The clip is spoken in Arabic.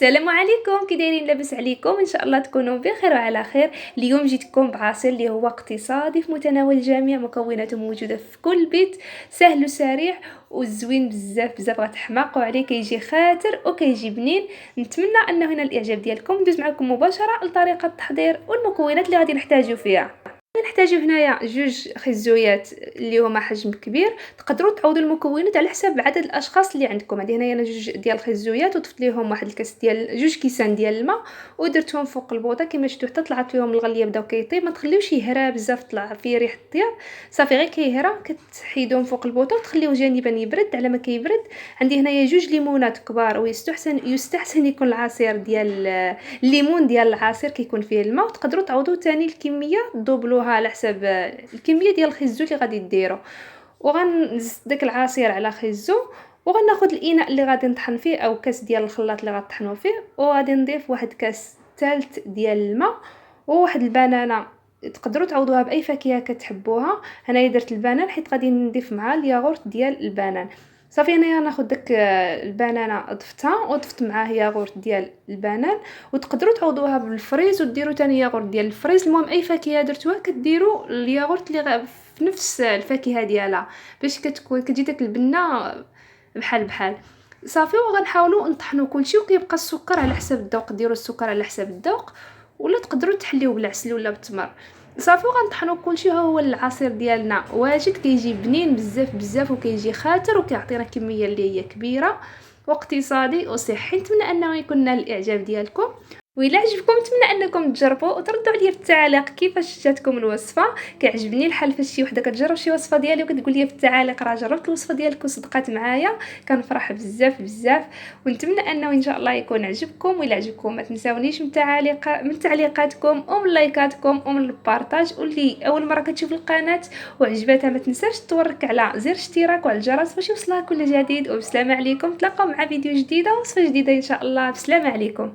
السلام عليكم، كي دايرين؟ لاباس عليكم؟ ان شاء الله تكونوا بخير وعلى خير. اليوم جيتكم بعصير اللي هو اقتصادي في متناول الجميع، مكوناته موجوده في كل بيت، سهل وسريع وزوين بزاف بزاف، غتحماقوا عليه، كيجي خاتر وكيجي بنين. نتمنى انه هنا الاعجاب ديالكم. ندوز معكم مباشره لطريقه التحضير والمكونات اللي غادي نحتاجو فيها. نحتاجو هنايا جوج خزويات اللي هما حجم كبير. تقدروا تعوضوا المكونات على حسب عدد الاشخاص اللي عندكم. عندي هنايا انا جوج ديال الخزويات، وضفت ليهم واحد الكاس ديال جوج كيسان ديال الماء، ودرتهم فوق البوطه كما شفتوا حتى طلعت فيهم الغليه، بداو كيطيب. ما تخليوش يهرى بزاف، طلع فيه ريحه الطياب. صافي غير كيهرى كتحيدوهم فوق البوطه وتخليوه جانبا يبرد. على ما كيبرد عندي هنايا جوج ليمونات كبار، ويستحسن يكون العصير ديال الليمون ديال العصير كيكون فيه الماء. وتقدروا تعوضوا تاني الكميه، دوبلوها على حسب الكميه ديال الخيزو اللي غادي ديروا. وغنزيد داك العصير على خيزو، وغناخذ الاناء اللي غادي نطحن فيه او كاس ديال الخلاط اللي غطحنوا فيه، وغادي نضيف واحد كاس ثالث ديال الماء وواحد البنانه. تقدروا تعوضوها باي فاكهه كتحبوها. هنايا درت البنان حيت غادي نضيف مع الياغورت ديال البنان. صافي هنايا ناخذ داك البنانه ضفتها وضفت معاه ياغورت ديال البنان. وتقدروا تعوضوها بالفريز وديروا تاني ياغورت ديال الفريز. المهم اي فاكهه درتوها كديروا الياغورت اللي في نفس الفاكهه ديالها، باش كتجي داك البنه بحال بحال. صافي وغنحاولوا نطحنوا كلشي، وكيبقى السكر على حسب الذوق. ديروا السكر على حسب الذوق، ولا تقدروا تحليوه بالعسل ولا بالتمر. صافي وغنطحنوا كلشي. ها هو العصير ديالنا واجد، كيجي بنين بزاف بزاف وكيجي خاتر وكيعطينا كميه اللي هي كبيره واقتصادي وصحي. نتمنى انه يكون نال الاعجاب ديالكم، وإلا عجبكم نتمنى انكم تجربوا وتردوا عليا في التعاليق كيفاش جاتكم الوصفه. كيعجبني الحال فاش شي وحده كتجرب شي وصفه ديالي وكتقول لي في التعاليق راه جربت الوصفه ديالك وصدقات معايا، كنفرح بزاف بزاف. ونتمنى انه ان شاء الله يكون عجبكم. وإلا عجبكم ما تنساونيش من تعليقاتكم ومن لايكاتكم ومن البارطاج. واللي اول مره كتشوف القناه وعجبتها ما تنساش تورك على زر اشتراك وعلى الجرس باش يوصلها كل جديد. وبسلامه عليكم، تلاقاو مع فيديو جديده ووصفه جديده ان شاء الله. بسلامه عليكم.